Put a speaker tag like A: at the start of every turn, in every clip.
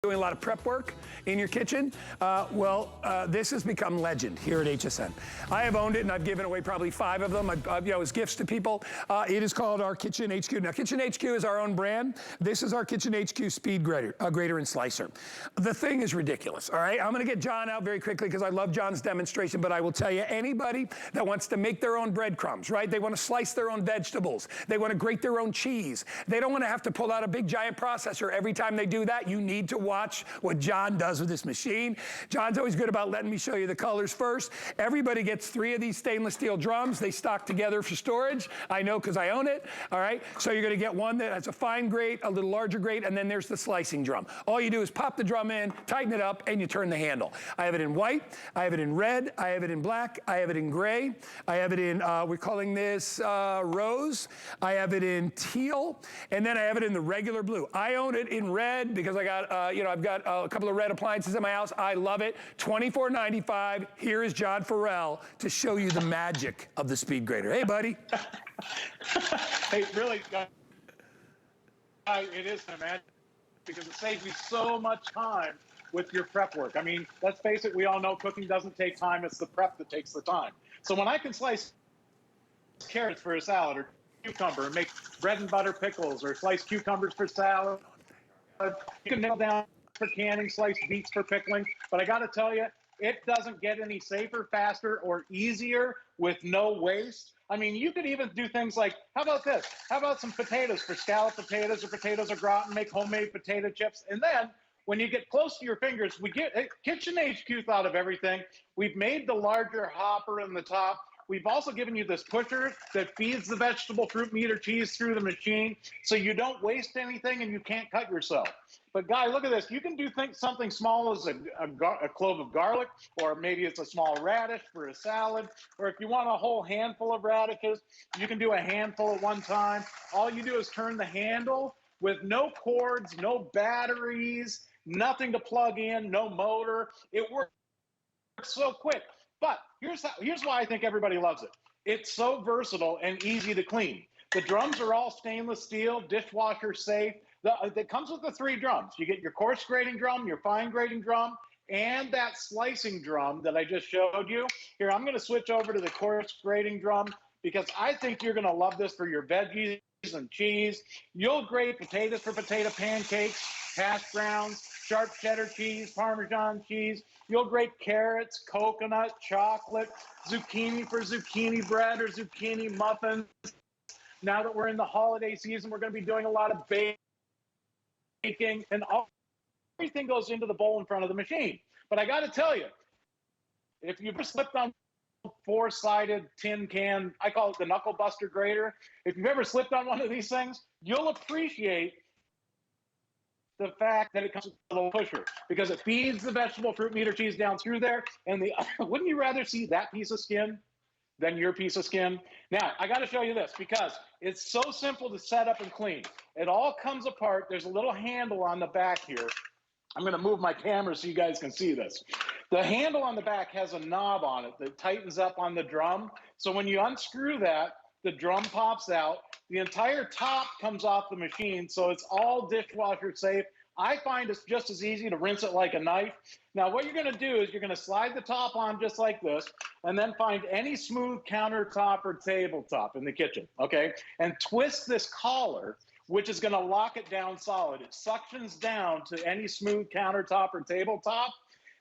A: doing a lot of prep work in your kitchen, this has become legend here at HSN. I have owned it and I've given away probably 5 of them as gifts to people. It is called our Kitchen HQ. Now, Kitchen HQ is our own brand. This is our Kitchen HQ Speed Grater, grater and slicer. The thing is ridiculous, all right? I'm gonna get John out very quickly because I love John's demonstration, but I will tell you, anybody that wants to make their own breadcrumbs, right? They wanna slice their own vegetables. They wanna grate their own cheese. They don't wanna have to pull out a big giant processor every time they do that. You need to watch what John does with this machine. John's always good about letting me show you the colors first. Everybody gets 3 of these stainless steel drums. They stock together for storage. I know because I own it, all right? So you're gonna get one that has a fine grate, a little larger grate, and then there's the slicing drum. All you do is pop the drum in, tighten it up, and you turn the handle. I have it in white, I have it in red, I have it in black, I have it in gray, I have it in, we're calling this rose, I have it in teal, and then I have it in the regular blue. I own it in red because I got, I've got a couple of red appliances in my house. I love it. $24.95. Here is John Farrell to show you the magic of the speed grater. Hey, buddy.
B: Hey, really, it is the magic because it saves you so much time with your prep work. I mean, let's face it, we all know cooking doesn't take time. It's the prep that takes the time. So when I can slice carrots for a salad or cucumber and make bread and butter pickles or slice cucumbers for salad, you can nail down for canning, sliced beets for pickling, but I got to tell you, it doesn't get any safer, faster, or easier with no waste. I mean, you could even do things like, how about this? How about some potatoes for scalloped potatoes or potatoes au gratin, make homemade potato chips, and then when you get close to your fingers, we get Kitchen HQ thought of everything. We've made the larger hopper in the top. We've also given you this pusher that feeds the vegetable, fruit, meat, or cheese through the machine so you don't waste anything and you can't cut yourself. But Guy, look at this. You can do something small as a clove of garlic, or maybe it's a small radish for a salad, or if you want a whole handful of radishes, you can do a handful at one time. All you do is turn the handle with no cords, no batteries, nothing to plug in, no motor. It works so quick. But here's why I think everybody loves it. It's so versatile and easy to clean. The drums are all stainless steel, dishwasher safe. It comes with the 3 drums. You get your coarse grating drum, your fine grating drum, and that slicing drum that I just showed you. Here, I'm gonna switch over to the coarse grating drum because I think you're gonna love this for your veggies and cheese. You'll grate potatoes for potato pancakes, hash browns, sharp cheddar cheese, Parmesan cheese. You'll grate carrots, coconut, chocolate, zucchini for zucchini bread or zucchini muffins. Now that we're in the holiday season, we're going to be doing a lot of baking, and everything goes into the bowl in front of the machine. But I got to tell you, if you've ever slipped on 4-sided tin can, I call it the Knuckle Buster grater. If you've ever slipped on one of these things, you'll appreciate the fact that it comes with a little pusher because it feeds the vegetable, fruit, meat, or cheese down through there. And wouldn't you rather see that piece of skin than your piece of skin? Now, I got to show you this because it's so simple to set up and clean. It all comes apart. There's a little handle on the back here. I'm going to move my camera so you guys can see this. The handle on the back has a knob on it that tightens up on the drum. So when you unscrew that, the drum pops out. The entire top comes off the machine, so it's all dishwasher safe. I find it's just as easy to rinse it like a knife. Now, what you're gonna do is you're gonna slide the top on just like this, and then find any smooth countertop or tabletop in the kitchen, okay? And twist this collar, which is gonna lock it down solid. It suctions down to any smooth countertop or tabletop.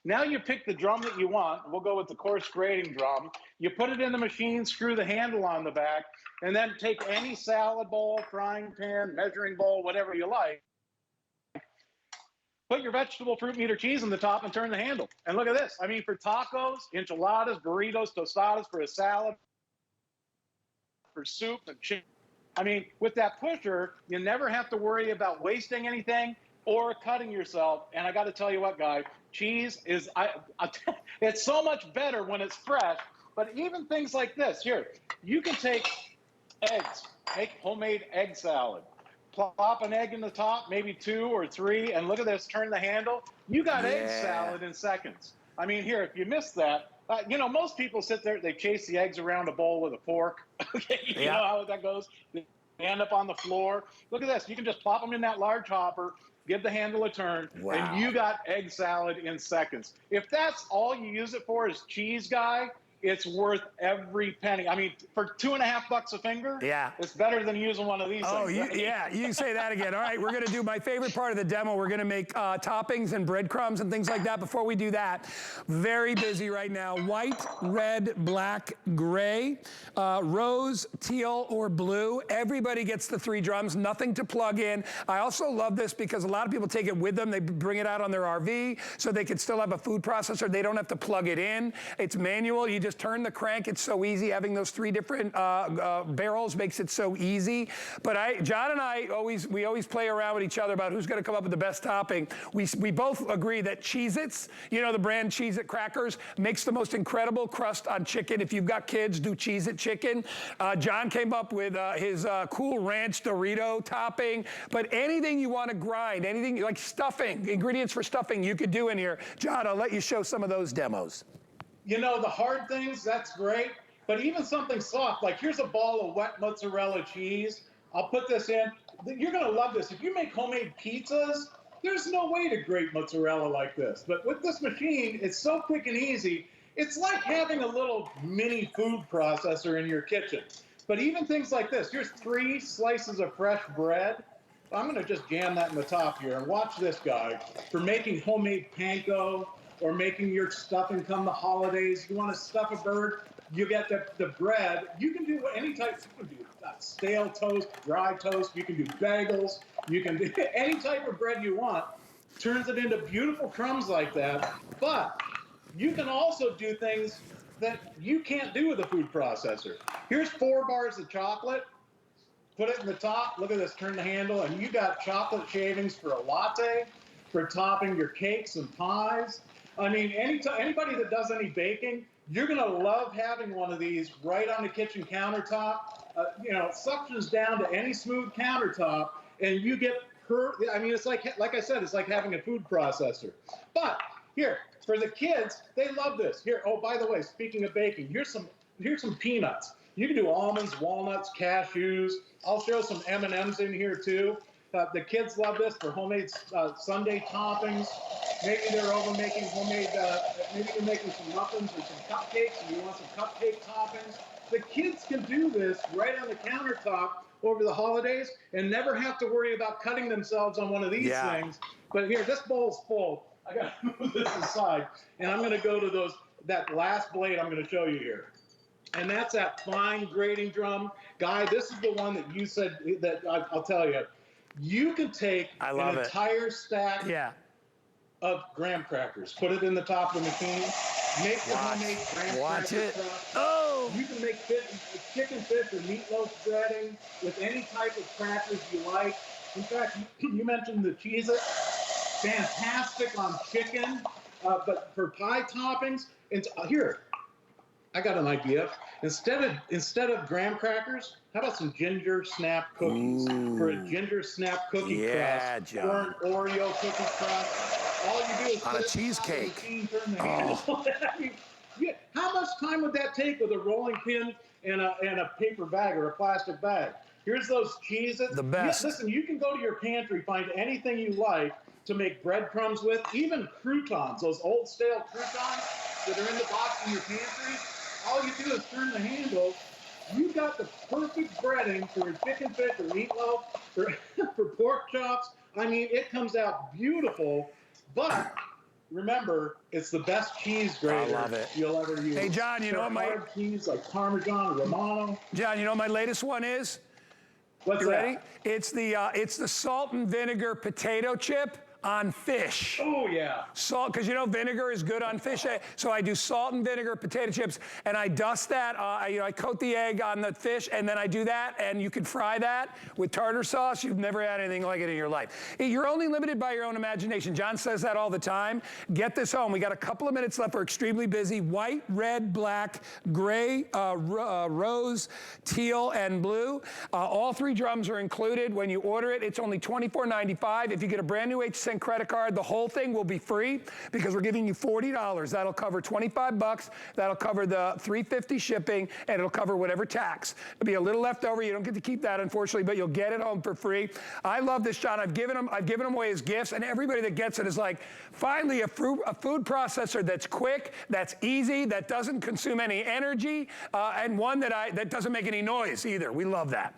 B: Now you pick the drum that you want. We'll go with the coarse grating drum. You put it in the machine, screw the handle on the back, and then take any salad bowl, frying pan, measuring bowl, whatever you like. Put your vegetable, fruit, meat, or cheese on the top and turn the handle. And look at this. I mean, for tacos, enchiladas, burritos, tostadas, for a salad, for soup and chicken. I mean, with that pusher, you never have to worry about wasting anything or cutting yourself. And I got to tell you what, guy, cheese is, it's so much better when it's fresh. But even things like this, here, you can take eggs, make homemade egg salad. Plop an egg in the top, maybe 2 or 3, and look at this, turn the handle. You got egg salad in seconds. I mean, here, if you missed that, most people sit there, they chase the eggs around a bowl with a fork. Okay, you know how that goes? They end up on the floor. Look at this. You can just plop them in that large hopper, give the handle a turn,
A: Wow.
B: and you got egg salad in seconds. If that's all you use it for is cheese, guy, it's worth every penny. I mean, for $2.50 a finger,
A: yeah,
B: it's better than using one of these things. Right?
A: Yeah, you say that again. All right, we're gonna do my favorite part of the demo. We're gonna make toppings and breadcrumbs and things like that. Before we do that, very busy right now. White, red, black, gray, rose, teal, or blue. Everybody gets the 3 drums, nothing to plug in. I also love this because a lot of people take it with them. They bring it out on their RV so they can still have a food processor. They don't have to plug it in. It's manual. You just turn the crank. It's so easy. Having those 3 different barrels makes it so easy. But John and I always play around with each other about who's going to come up with the best topping. We both agree that Cheez-Its, you know, the brand Cheez-It crackers, makes the most incredible crust on chicken. If you've got kids, do Cheez-It chicken. John came up with his Cool Ranch Dorito topping. But anything you want to grind, anything like stuffing, ingredients for stuffing, you could do in here. John, I'll let you show some of those demos.
B: You know, the hard things, that's great. But even something soft, like here's a ball of wet mozzarella cheese. I'll put this in. You're going to love this. If you make homemade pizzas, there's no way to grate mozzarella like this. But with this machine, it's so quick and easy. It's like having a little mini food processor in your kitchen. But even things like this, here's 3 slices of fresh bread. I'm going to just jam that in the top here. And watch this guy. For making homemade panko or making your stuffing come the holidays, you want to stuff a bird, you get the bread. You can do any type. You can do stale toast, dry toast. You can do bagels. You can do any type of bread you want. Turns it into beautiful crumbs like that. But you can also do things that you can't do with a food processor. Here's 4 bars of chocolate. Put it in the top. Look at this. Turn the handle, and you got chocolate shavings for a latte, for topping your cakes and pies. I mean, anybody that does any baking, you're going to love having one of these right on the kitchen countertop. You know, it suctions down to any smooth countertop, and you get I mean, it's like I said, it's like having a food processor. But here, for the kids, they love this. Here, oh, by the way, speaking of baking, here's some peanuts. You can do almonds, walnuts, cashews. I'll show some M&Ms in here too. The kids love this for homemade Sunday toppings. Maybe they're over making homemade, maybe you're making some muffins or some cupcakes and you want some cupcake toppings. The kids can do this right on the countertop over the holidays and never have to worry about cutting themselves on one of these things. But here, this bowl's full. I got to move this aside. And I'm going to go to that last blade I'm going to show you here. And that's that fine grating drum. Guy, this is the one that you said that I'll tell you. You can take an entire stack of graham crackers, put it in the top of the machine, make the homemade graham cracker crust.
A: Oh!
B: You can make chicken, fish, or meatloaf breading with any type of crackers you like. In fact, you mentioned the Cheez-It. Fantastic on chicken, but for pie toppings, here, I got an idea. Instead of graham crackers, how about some ginger snap cookies?
A: Ooh.
B: For a ginger snap cookie crust,
A: John.
B: or an Oreo cookie crust. All you do is
A: on
B: put
A: a
B: it
A: cheesecake.
B: Machine, turn the handle. I mean, how much time would that take with a rolling pin and a paper bag or a plastic bag? Here's those Cheez-Its.
A: The best.
B: Listen, you can go to your pantry, find anything you like to make breadcrumbs with, even croutons, those old stale croutons that are in the box in your pantry. All you do is turn the handle. You got the perfect breading for chicken, fish, or meatloaf, for pork chops. I mean, it comes out beautiful, but remember, it's the best cheese grater you'll ever use.
A: Hey, John, you know what my
B: hard cheese like Parmesan or Romano.
A: John, you know what my latest one is?
B: What's
A: you
B: that?
A: Ready? It's the salt and vinegar potato chip on fish.
B: Oh, yeah.
A: Salt, because you know vinegar is good on fish. So I do salt and vinegar potato chips, and I dust that. I coat the egg on the fish, and then I do that, and you can fry that with tartar sauce. You've never had anything like it in your life. You're only limited by your own imagination. John says that all the time. Get this home. We got a couple of minutes left. We're extremely busy. White, red, black, gray, rose, teal, and blue. All 3 drums are included. When you order it, it's only $24.95. If you get a brand new HSN 8% credit card. The whole thing will be free because we're giving you $40. That'll cover 25 bucks. That'll cover the $3.50 shipping, and it'll cover whatever tax. There'll be a little left over. You don't get to keep that, unfortunately, but you'll get it home for free. I love this, John. I've given them away as gifts, and everybody that gets it is like, finally, a food processor that's quick, that's easy, that doesn't consume any energy, and one that doesn't make any noise either. We love that.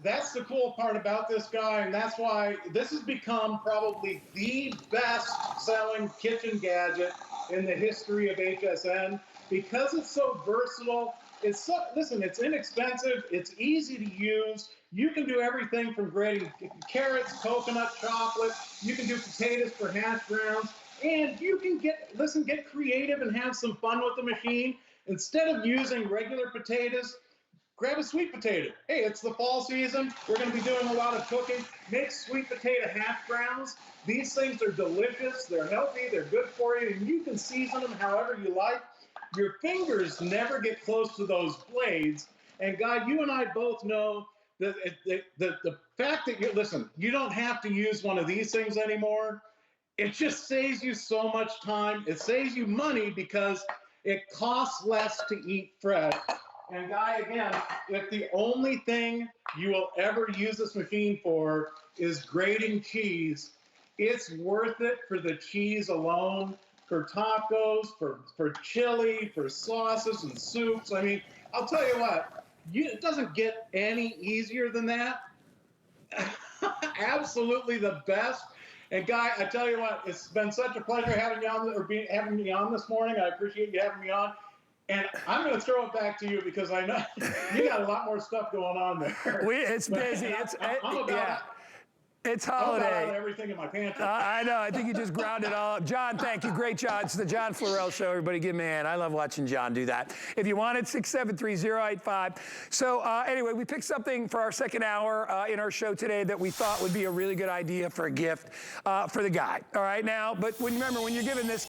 C: That's the cool part about this guy, and that's why this has become probably the best-selling kitchen gadget in the history of HSN, because it's so versatile. Listen, it's inexpensive, it's easy to use. You can do everything from grating carrots, coconut, chocolate. You can do potatoes for hash browns, and you can get creative and have some fun with the machine. Instead of using regular potatoes, grab a sweet potato. Hey, it's the fall season. We're going to be doing a lot of cooking. Make sweet potato hash browns. These things are delicious. They're healthy. They're good for you. And you can season them however you like. Your fingers never get close to those blades. And Guy, you and I both know that the fact that you don't have to use one of these things anymore. It just saves you so much time. It saves you money because it costs less to eat fresh. And Guy, again, if the only thing you will ever use this machine for is grating cheese, it's worth it for the cheese alone, for tacos, for chili, for sauces and soups. I mean, I'll tell you what, it doesn't get any easier than that. Absolutely the best. And Guy, I tell you what, it's been such a pleasure having you on, having me on this morning. I appreciate you having me on. And I'm going to throw it back to you because I know you got a lot more stuff going on there.
A: It's busy. It's holiday.
C: I'm about everything in my pantry.
A: I know. I think you just ground it all up. John, thank you. Great job. It's the John Florell Show. Everybody give me a hand. I love watching John do that. If you want it, 673-085. So anyway, we picked something for our second hour in our show today that we thought would be a really good idea for a gift for the guy. All right, now, but remember, when you're giving this